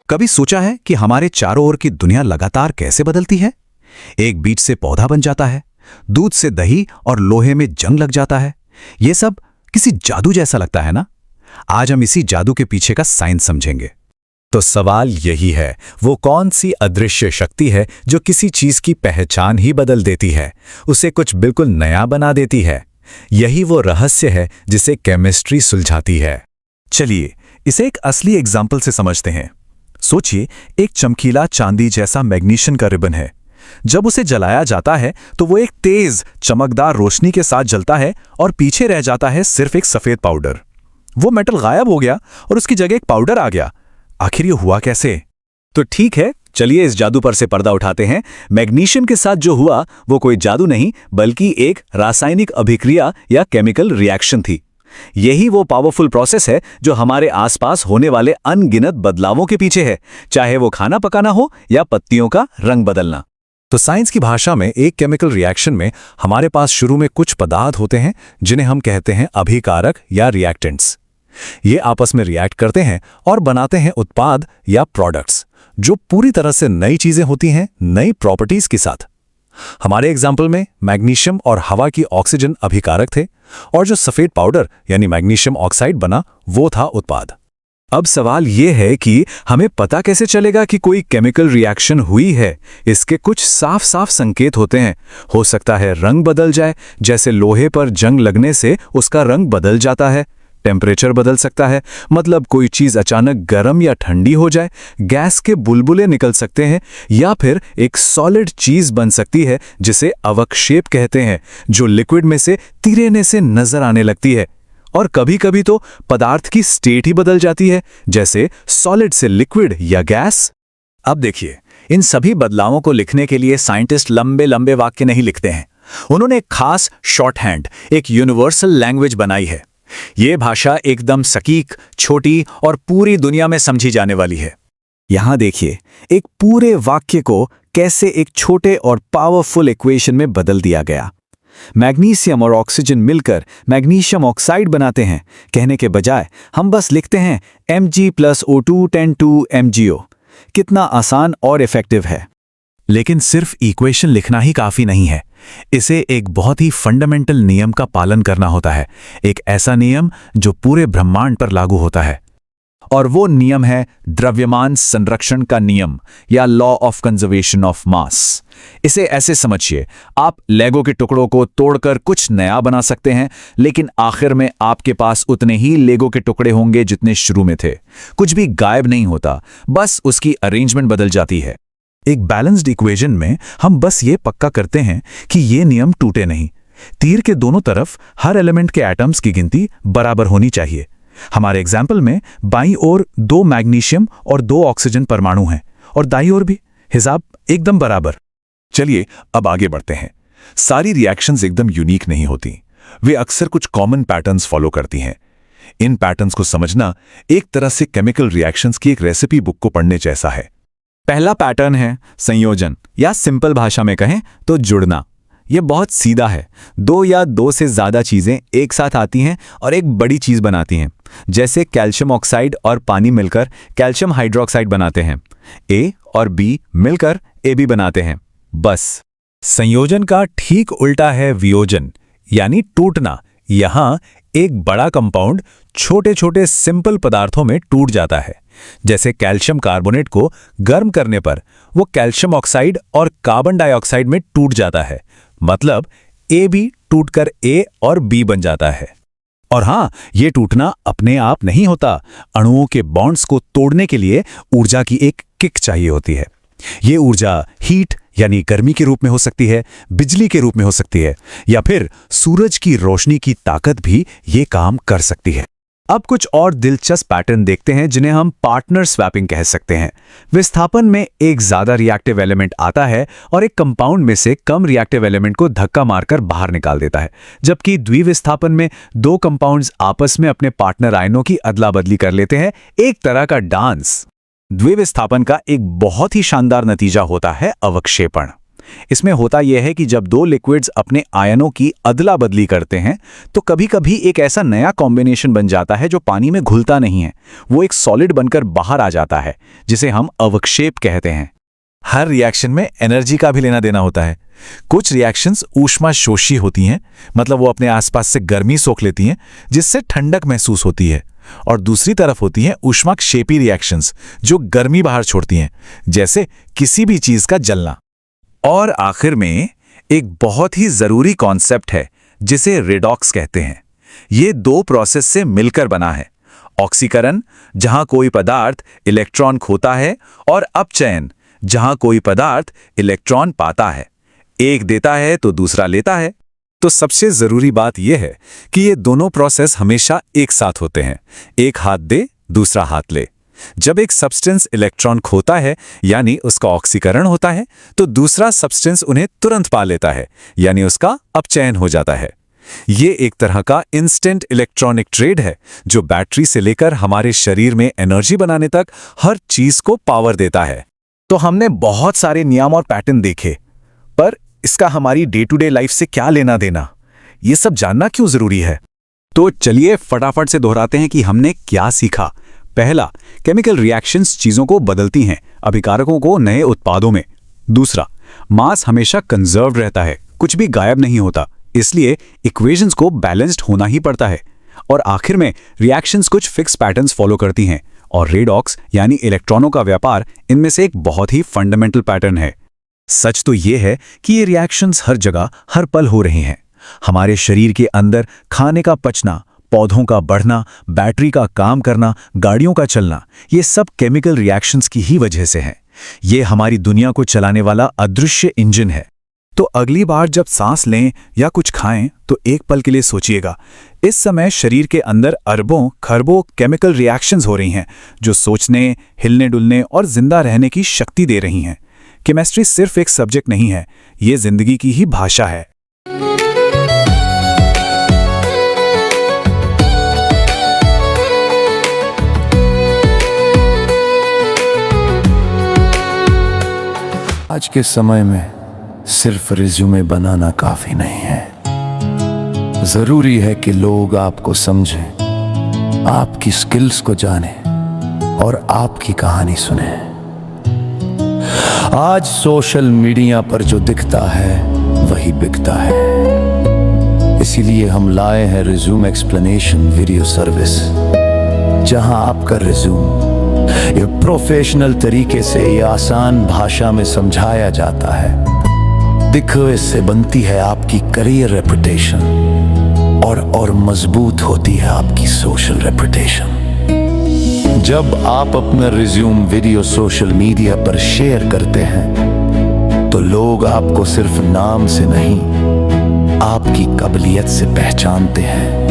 कभी सोचा है कि हमारे चारों ओर की दुनिया लगातार कैसे बदलती है? एक बीज से पौधा बन जाता है, दूध से दही और लोहे में जंग लग जाता है। ये सब किसी जादू जैसा लगता है ना? आज हम इसी जादू के पीछे का साइंस समझेंगे। तो सवाल यही है, वो कौन सी अदृश्य शक्ति है जो किसी चीज की पहचान ही बदल देती है, उसे कुछ बिल्कुल नया बना देती है? यही वो रहस्य है जिसे केमिस्ट्री सुलझाती है। चलिए इसे एक असली एग्जाम्पल से समझते हैं। सोचिए, एक चमकीला चांदी जैसा मैग्नीशियम का रिबन है। जब उसे जलाया जाता है तो वो एक तेज चमकदार रोशनी के साथ जलता है और पीछे रह जाता है सिर्फ एक सफेद पाउडर। वो मेटल गायब हो गया और उसकी जगह एक पाउडर आ गया। आखिर ये हुआ कैसे? तो ठीक है, चलिए इस जादू पर से पर्दा उठाते हैं। मैग्नीशियम के साथ जो हुआ वो कोई जादू नहीं, बल्कि एक रासायनिक अभिक्रिया या केमिकल रिएक्शन थी। यही वो पावरफुल प्रोसेस है जो हमारे आसपास होने वाले अनगिनत बदलावों के पीछे है, चाहे वो खाना पकाना हो या पत्तियों का रंग बदलना। तो साइंस की भाषा में एक केमिकल रिएक्शन में हमारे पास शुरू में कुछ पदार्थ होते हैं जिन्हें हम कहते हैं अभिकारक या रिएक्टेंट्स। ये आपस में रिएक्ट करते हैं और बनाते हैं उत्पाद या प्रोडक्ट्स, जो पूरी तरह से नई चीजें होती हैं, नई प्रॉपर्टीज के साथ। हमारे एग्जाम्पल में मैग्नीशियम और हवा की ऑक्सीजन अभिकारक थे और जो सफेद पाउडर यानी मैग्नीशियम ऑक्साइड बना वो था उत्पाद। अब सवाल ये है कि हमें पता कैसे चलेगा कि कोई केमिकल रिएक्शन हुई है? इसके कुछ साफ साफ संकेत होते हैं। हो सकता है रंग बदल जाए, जैसे लोहे पर जंग लगने से उसका रंग बदल जाता है। टेम्परेचर बदल सकता है, मतलब कोई चीज अचानक गर्म या ठंडी हो जाए। गैस के बुलबुले निकल सकते हैं, या फिर एक सॉलिड चीज बन सकती है जिसे अवक्षेप कहते हैं, जो लिक्विड में से तिरेने से नजर आने लगती है। और कभी कभी तो पदार्थ की स्टेट ही बदल जाती है, जैसे सॉलिड से लिक्विड या गैस। अब देखिए, इन सभी बदलावों को लिखने के लिए साइंटिस्ट लंबे लंबे वाक्य नहीं लिखते हैं। उन्होंने एक खास शॉर्टहैंड, एक यूनिवर्सल लैंग्वेज बनाई है। ये भाषा एकदम सटीक, छोटी और पूरी दुनिया में समझी जाने वाली है। यहां देखिए, एक पूरे वाक्य को कैसे एक छोटे और पावरफुल इक्वेशन में बदल दिया गया। मैग्नीशियम और ऑक्सीजन मिलकर मैग्नीशियम ऑक्साइड बनाते हैं, कहने के बजाय हम बस लिखते हैं Mg+O2 10 to MgO। कितना आसान और इफेक्टिव है। लेकिन सिर्फ इक्वेशन लिखना ही काफी नहीं है, इसे एक बहुत ही फंडामेंटल नियम का पालन करना होता है। एक ऐसा नियम जो पूरे ब्रह्मांड पर लागू होता है। और वो नियम है द्रव्यमान संरक्षण का नियम, या law of conservation of mass. इसे ऐसे समझिए, आप लेगो के टुकड़ों को तोड़कर कुछ नया बना सकते हैं, लेकिन आखिर में आपके पास उतने ही लेगो के टुकड़े होंगे जितने शुरू में थे। कुछ भी गायब नहीं होता, बस उसकी अरेंजमेंट बदल जाती है। एक बैलेंस्ड इक्वेशन में हम बस ये पक्का करते हैं कि ये नियम टूटे नहीं। तीर के दोनों तरफ हर एलिमेंट के एटम्स की गिनती बराबर होनी चाहिए। हमारे एग्जाम्पल में बाईं ओर 2 मैग्नीशियम और 2 ऑक्सीजन परमाणु हैं, और दाईं ओर भी हिसाब एकदम बराबर। चलिए अब आगे बढ़ते हैं। सारी रिएक्शंस एकदम यूनिक नहीं होती, वे अक्सर कुछ कॉमन पैटर्न्स फॉलो करती हैं। इन पैटर्न्स को समझना एक तरह से केमिकल रिएक्शंस की एक रेसिपी बुक को पढ़ने जैसा है। पहला पैटर्न है संयोजन, या सिंपल भाषा में कहें तो जुड़ना। यह बहुत सीधा है। 2 या 2 से ज्यादा चीजें एक साथ आती हैं और एक बड़ी चीज बनाती हैं। जैसे कैल्शियम ऑक्साइड और पानी मिलकर कैल्शियम हाइड्रोक्साइड बनाते हैं। ए और बी मिलकर AB बनाते हैं। बस। संयोजन का ठीक उल्टा है वियोजन, यानी टूटना। यहां एक बड़ा कंपाउंड छोटे छोटे सिंपल पदार्थों में टूट जाता है। जैसे कैल्शियम कार्बोनेट को गर्म करने पर वो कैल्शियम ऑक्साइड और कार्बन डाइऑक्साइड में टूट जाता है, मतलब AB टूटकर A और B बन जाता है। और हां, ये टूटना अपने आप नहीं होता। अणुओं के बॉन्ड्स को तोड़ने के लिए ऊर्जा की एक किक चाहिए होती है। ये ऊर्जा हीट यानी गर्मी के रूप में हो सकती है, बिजली के रूप में हो सकती है, या फिर सूरज की रोशनी की ताकत भी ये काम कर सकती है। अब कुछ और दिलचस्प पैटर्न देखते हैं जिन्हें हम पार्टनर स्वैपिंग कह सकते हैं। विस्थापन में एक ज्यादा रिएक्टिव एलिमेंट आता है और एक कंपाउंड में से कम रिएक्टिव एलिमेंट को धक्का मारकर बाहर निकाल देता है, जबकि द्विविस्थापन में 2 कंपाउंड्स आपस में अपने पार्टनर आयनों की अदला बदली कर लेते हैं। एक तरह का डांस। द्विविस्थापन का एक बहुत ही शानदार नतीजा होता है अवक्षेपण। इसमें होता यह है कि जब दो लिक्विड्स अपने आयनों की अदला बदली करते हैं तो कभी-कभी एक ऐसा नया कॉम्बिनेशन बन जाता है जो पानी में घुलता नहीं है, वो एक सॉलिड बनकर बाहर आ जाता है, जिसे हम अवक्षेप कहते हैं। हर रिएक्शन में एनर्जी का भी लेना देना होता है। कुछ रिएक्शंस ऊष्माशोषी होती हैं, मतलब वो अपने आसपास से गर्मी सोख लेती हैं जिससे ठंडक महसूस होती है, और दूसरी तरफ होती हैं ऊष्माक्षेपी रिएक्शंस जो गर्मी बाहर छोड़ती हैं, जैसे किसी भी चीज का जलना। और आखिर में एक बहुत ही जरूरी कॉन्सेप्ट है जिसे रेडॉक्स कहते हैं। ये दो प्रोसेस से मिलकर बना है। ऑक्सीकरण, जहां कोई पदार्थ इलेक्ट्रॉन खोता है, और अपचयन, जहां कोई पदार्थ इलेक्ट्रॉन पाता है। एक देता है तो दूसरा लेता है। तो सबसे जरूरी बात यह है कि ये दोनों प्रोसेस हमेशा एक साथ होते हैं। एक हाथ दे, दूसरा हाथ ले। जब एक सब्सटेंस इलेक्ट्रॉन खोता है, यानी उसका ऑक्सीकरण होता है, तो दूसरा सब्सटेंस उन्हें तुरंत पा लेता है, यानी उसका अपचयन हो जाता है। ये एक तरह का इंस्टेंट इलेक्ट्रॉनिक ट्रेड है जो बैटरी से लेकर हमारे शरीर में एनर्जी बनाने तक हर चीज को पावर देता है। तो हमने बहुत सारे नियम और पैटर्न देखे, पर इसका हमारी डे टू डे लाइफ से क्या लेना देना, ये सब जानना क्यों जरूरी है? तो चलिए फटाफट से दोहराते हैं कि हमने क्या सीखा। पहला, केमिकल रिएक्शंस चीजों को बदलती हैं, अभिकारकों को नए उत्पादों में। दूसरा, मास हमेशा कंजर्व्ड रहता है, कुछ भी गायब नहीं होता, इसलिए इक्वेशंस को बैलेंस्ड होना ही पड़ता है। और आखिर में रिएक्शंस कुछ फिक्स पैटर्न्स फॉलो करती हैं, और रेडॉक्स यानी इलेक्ट्रॉनों का व्यापार इनमें से एक बहुत ही फंडामेंटल पैटर्न है। सच तो ये है कि ये रिएक्शंस हर जगह हर पल हो रही हैं। हमारे शरीर के अंदर खाने का पचना, पौधों का बढ़ना, बैटरी का काम करना, गाड़ियों का चलना, ये सब केमिकल रिएक्शंस की ही वजह से है। ये हमारी दुनिया को चलाने वाला अदृश्य इंजन है। तो अगली बार जब सांस लें या कुछ खाएं तो एक पल के लिए सोचिएगा, इस समय शरीर के अंदर अरबों खरबों केमिकल रिएक्शंस हो रही हैं जो सोचने, हिलने डुलने और जिंदा रहने की शक्ति दे रही हैं। केमिस्ट्री सिर्फ एक सब्जेक्ट नहीं है, ये जिंदगी की ही भाषा है। आज के समय में सिर्फ रिज्यूमे बनाना काफी नहीं है। जरूरी है कि लोग आपको समझें, आपकी स्किल्स को जानें और आपकी कहानी सुने। आज सोशल मीडिया पर जो दिखता है वही बिकता है। इसीलिए हम लाए हैं रिज्यूम एक्सप्लेनेशन वीडियो सर्विस, जहां आपका रिज्यूम ये प्रोफेशनल तरीके से ये आसान भाषा में समझाया जाता है। दिखो, इससे बनती है आपकी करियर रेपुटेशन और मजबूत होती है आपकी सोशल रेपुटेशन। जब आप अपना रिज्यूम वीडियो सोशल मीडिया पर शेयर करते हैं तो लोग आपको सिर्फ नाम से नहीं, आपकी काबिलियत से पहचानते हैं।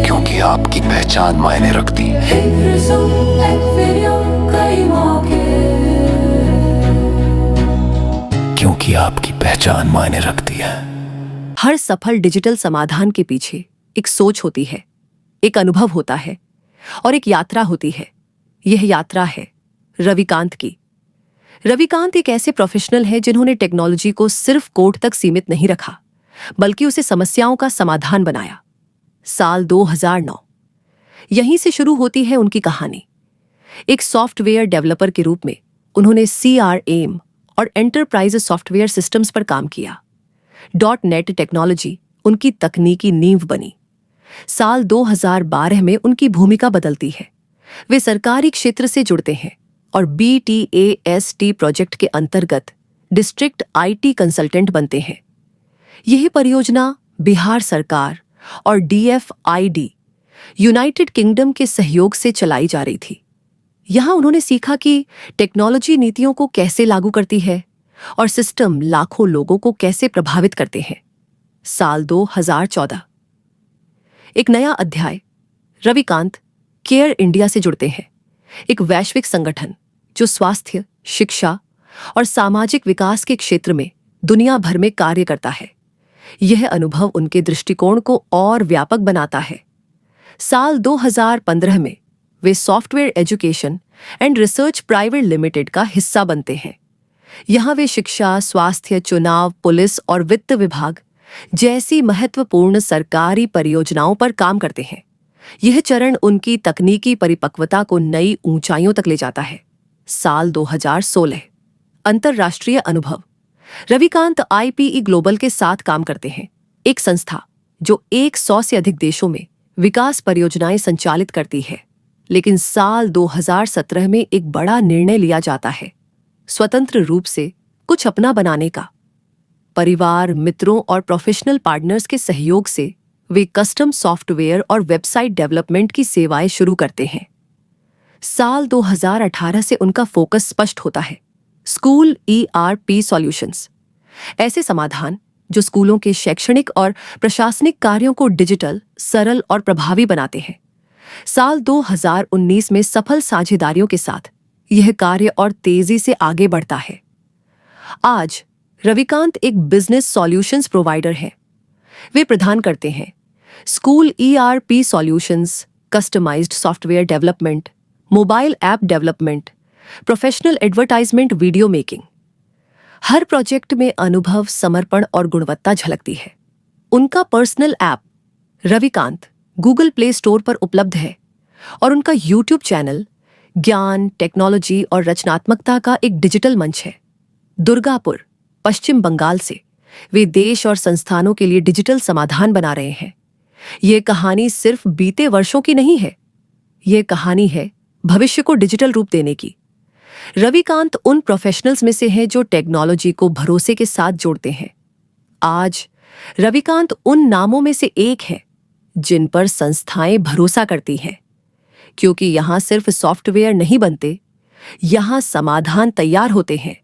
क्योंकि आपकी पहचान मायने रखती है। क्योंकि आपकी पहचान मायने रखती है। हर सफल डिजिटल समाधान के पीछे एक सोच होती है, एक अनुभव होता है और एक यात्रा होती है। यह यात्रा है रविकांत की। रविकांत एक ऐसे प्रोफेशनल है जिन्होंने टेक्नोलॉजी को सिर्फ कोड तक सीमित नहीं रखा, बल्कि उसे समस्याओं का समाधान बनाया। साल 2009, यहीं से शुरू होती है उनकी कहानी। एक सॉफ्टवेयर डेवलपर के रूप में उन्होंने CRM और एंटरप्राइज सॉफ्टवेयर सिस्टम्स पर काम किया। .NET टेक्नोलॉजी उनकी तकनीकी नींव बनी। साल 2012 में उनकी भूमिका बदलती है। वे सरकारी क्षेत्र से जुड़ते हैं और BTAST प्रोजेक्ट के अंतर्गत डिस्ट्रिक्ट IT कंसल्टेंट बनते हैं। यह परियोजना बिहार सरकार और DFID यूनाइटेड किंगडम के सहयोग से चलाई जा रही थी। यहां उन्होंने सीखा कि टेक्नोलॉजी नीतियों को कैसे लागू करती है और सिस्टम लाखों लोगों को कैसे प्रभावित करते हैं। साल 2014, एक नया अध्याय। रविकांत केयर इंडिया से जुड़ते हैं, एक वैश्विक संगठन जो स्वास्थ्य, शिक्षा और सामाजिक विकास के क्षेत्र में दुनिया भर में कार्य करता है। यह अनुभव उनके दृष्टिकोण को और व्यापक बनाता है। साल 2015 में वे software education and research private limited का हिस्सा बनते हैं। यहाँ वे शिक्षा, स्वास्थ्य, चुनाव, पुलिस और वित्त विभाग जैसी महत्वपूर्ण सरकारी परियोजनाओं पर काम करते हैं। यह चरण उनकी तकनीकी परिपक्वता को नई ऊंचाइयों तक ले जाता है। साल 2016। अंतर्राष्ट्रीय अनुभव। रविकांत IPE ग्लोबल के साथ काम करते हैं, एक संस्था जो 100 से अधिक देशों में विकास परियोजनाएं संचालित करती है। लेकिन साल 2017 में एक बड़ा निर्णय लिया जाता है, स्वतंत्र रूप से कुछ अपना बनाने का। परिवार, मित्रों और प्रोफेशनल पार्टनर्स के सहयोग से वे कस्टम सॉफ्टवेयर और वेबसाइट डेवलपमेंट की सेवाएं शुरू करते हैं। साल 2018 से उनका फोकस स्पष्ट होता है, स्कूल ERP सॉल्यूशंस, ऐसे समाधान जो स्कूलों के शैक्षणिक और प्रशासनिक कार्यों को डिजिटल, सरल और प्रभावी बनाते हैं। साल 2019 में सफल साझेदारियों के साथ यह कार्य और तेजी से आगे बढ़ता है। आज रविकांत एक बिजनेस सॉल्यूशंस प्रोवाइडर हैं। वे प्रदान करते हैं school ERP solutions, customized software development, mobile app development, professional advertisement, video making. हर प्रोजेक्ट में अनुभव, समर्पण और गुणवत्ता झलकती है। उनका personal app Ravikant Google play store पर उपलब्ध है और उनका YouTube चैनल ज्ञान, टेक्नोलॉजी और रचनात्मकता का एक डिजिटल मंच है। दुर्गापुर, पश्चिम बंगाल से वे देश और संस्थानों के लिए डिजिटल समाधान बना रहे हैं। ये कहानी सिर्फ बीते वर्षों की नहीं है, ये कहानी है भविष्य को डिजिटल रूप देने की। रविकांत उन प्रोफेशनल्स में से हैं जो टेक्नोलॉजी को भरोसे के साथ जोड़ते हैं। आज रविकांत उन नामों में से एक है जिन पर संस्थाएं भरोसा करती हैं, क्योंकि यहां सिर्फ सॉफ्टवेयर नहीं बनते, यहां समाधान तैयार होते हैं